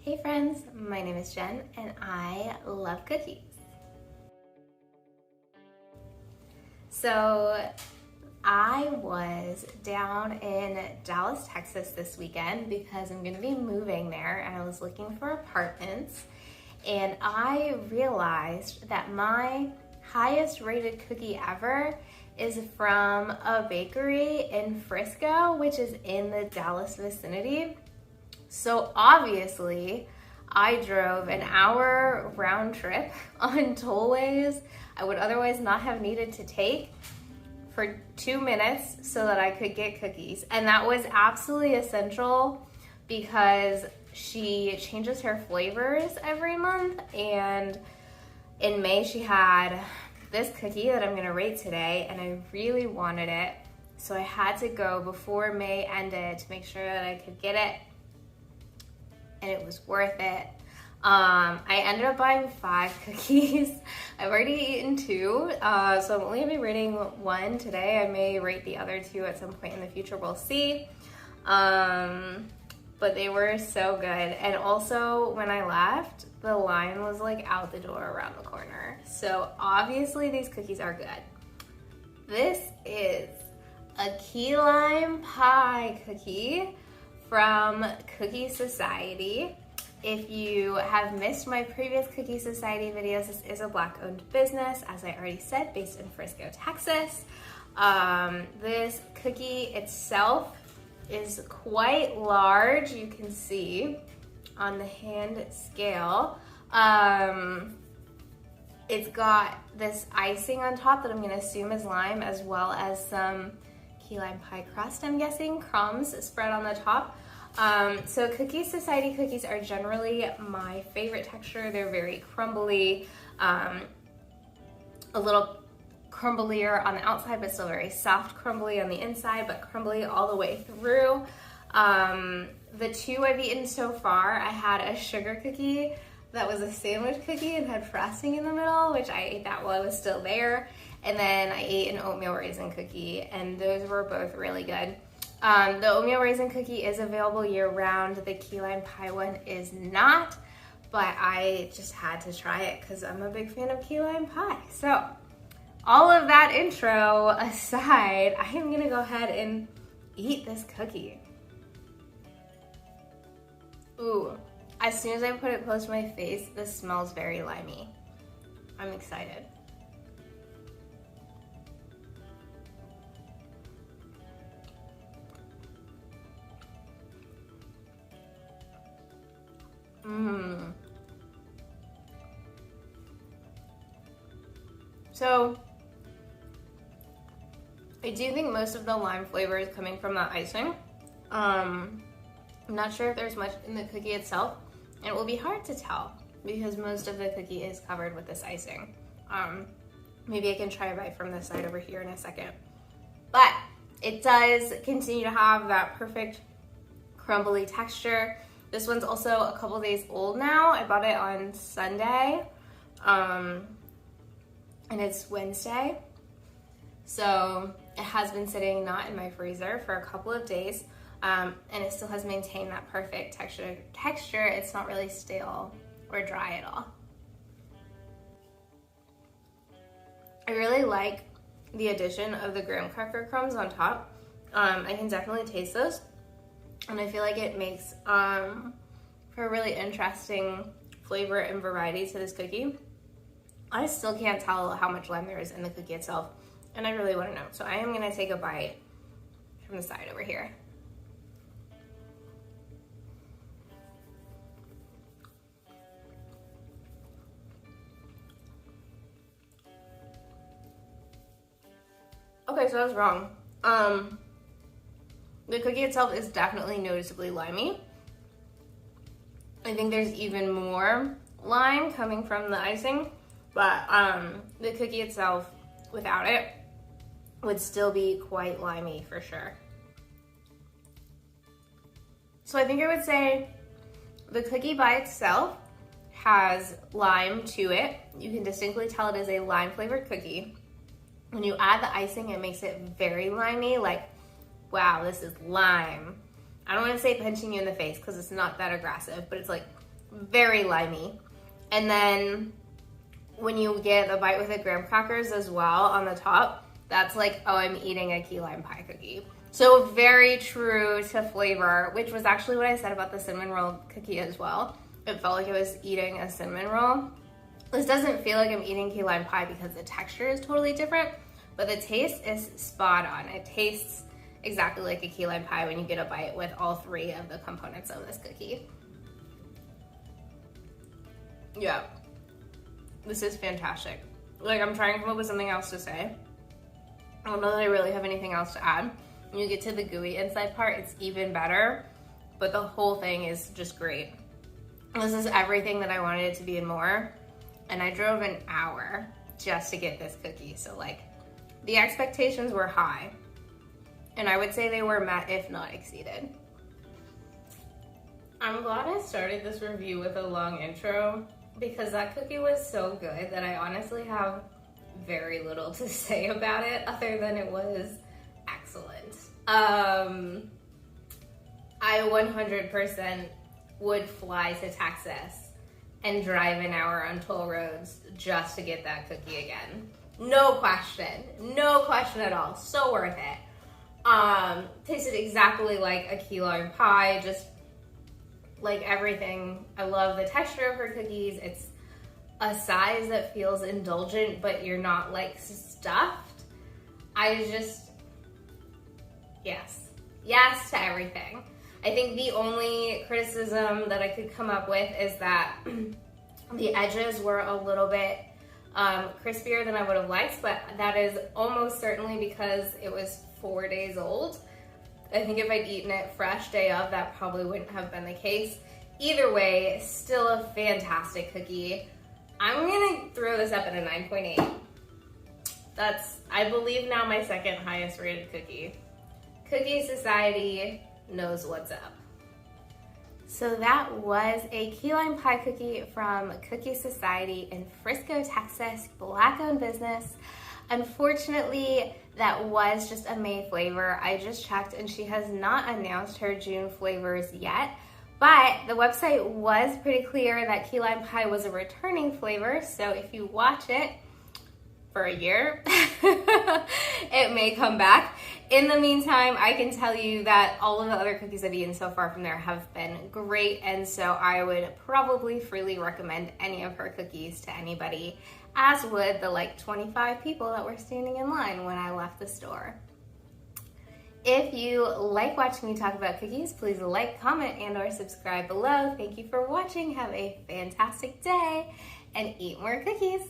Hey friends, my name is Jen and I love cookies. So I was down in Dallas, Texas this weekend because I'm gonna be moving there and I was looking for apartments and I realized that my highest rated cookie ever is from a bakery in Frisco, which is in the Dallas vicinity. So obviously, I drove an hour round trip on tollways I would otherwise not have needed to take for 2 minutes so that I could get cookies. And that was absolutely essential because she changes her flavors every month. And in May, she had this cookie that I'm gonna rate today, and I really wanted it. So I had to go before May ended to make sure that I could get it. And it was worth it. I ended up buying 5 cookies. I've already eaten 2, so I'm only gonna be rating 1 today. I may rate the other 2 at some point in the future, we'll see. But they were so good. And also when I left, the line was like out the door around the corner. So obviously these cookies are good. This is a key lime pie cookie from Cookie Society. If you have missed my previous Cookie Society videos, this is a Black-owned business, as I already said, based in Frisco, Texas. This cookie itself is quite large, you can see on the hand scale. It's got this icing on top that I'm gonna assume is lime, as well as some key lime pie crust, I'm guessing, crumbs spread on the top. So Cookie Society cookies are generally my favorite texture. They're very crumbly, a little crumblier on the outside, but still very soft crumbly on the inside, but crumbly all the way through. The 2 I've eaten so far, I had a sugar cookie that was a sandwich cookie and had frosting in the middle, which I ate that while I was still there. And then I ate an oatmeal raisin cookie, and those were both really good. The oatmeal raisin cookie is available year-round. The key lime pie one is not, but I just had to try it because I'm a big fan of key lime pie. So all of that intro aside, I am gonna go ahead and eat this cookie. Ooh, as soon as I put it close to my face, this smells very limey. I'm excited. So I do think most of the lime flavor is coming from that icing. I'm not sure if there's much in the cookie itself, and it will be hard to tell because most of the cookie is covered with this icing. Maybe I can try a bite from this side over here in a second. But it does continue to have that perfect crumbly texture. This one's also a couple days old now. I bought it on Sunday, and it's Wednesday. So it has been sitting not in my freezer for a couple of days, and it still has maintained that perfect texture. It's not really stale or dry at all. I really like the addition of the graham cracker crumbs on top. I can definitely taste those. And I feel like it makes for a really interesting flavor and variety to this cookie. I still can't tell how much lime there is in the cookie itself, and I really want to know. So I am gonna take a bite from the side over here. Okay, so I was wrong. The cookie itself is definitely noticeably limey. I think there's even more lime coming from the icing, but the cookie itself, without it, would still be quite limey for sure. So I think I would say the cookie by itself has lime to it. You can distinctly tell it is a lime flavored cookie. When you add the icing, it makes it very limey, like, wow, this is lime. I don't want to say punching you in the face because it's not that aggressive, but it's like very limey. And then when you get a bite with the graham crackers as well on the top, that's like, oh, I'm eating a key lime pie cookie. So very true to flavor, which was actually what I said about the cinnamon roll cookie as well. It felt like I was eating a cinnamon roll. This doesn't feel like I'm eating key lime pie because the texture is totally different, but the taste is spot on. It tastes exactly like a key lime pie when you get a bite with all three of the components of this cookie. Yeah, this is fantastic. Like, I'm trying to come up with something else to say. I don't know that I really have anything else to add. When you get to the gooey inside part, it's even better, but the whole thing is just great. This is everything that I wanted it to be and more, and I drove an hour just to get this cookie, so like, the expectations were high, and I would say they were met, if not exceeded. I'm glad I started this review with a long intro, because that cookie was so good that I honestly have very little to say about it other than it was excellent. I 100% would fly to Texas and drive an hour on toll roads just to get that cookie again. No question at all. So worth it. Tasted exactly like a key lime pie, just like everything. I love the texture of her cookies. It's a size that feels indulgent, but you're not like stuffed. Yes to everything. I think the only criticism that I could come up with is that the edges were a little bit crispier than I would have liked, but that is almost certainly because it was 4 days old. I think if I'd eaten it fresh day of, that probably wouldn't have been the case. Either way, still a fantastic cookie. I'm gonna throw this up at a 9.8. That's, I believe, now my second highest rated cookie. Cookie Society knows what's up. So that was a key lime pie cookie from Cookie Society in Frisco, Texas, Black-owned business. Unfortunately, that was just a May flavor. I just checked and she has not announced her June flavors yet, but the website was pretty clear that key lime pie was a returning flavor, so if you watch it for a year, it may come back. In the meantime, I can tell you that all of the other cookies I've eaten so far from there have been great, and so I would probably freely recommend any of her cookies to anybody, as would the like 25 people that were standing in line when I left the store. If you like watching me talk about cookies, please like, comment, and or subscribe below. Thank you for watching. Have a fantastic day and eat more cookies.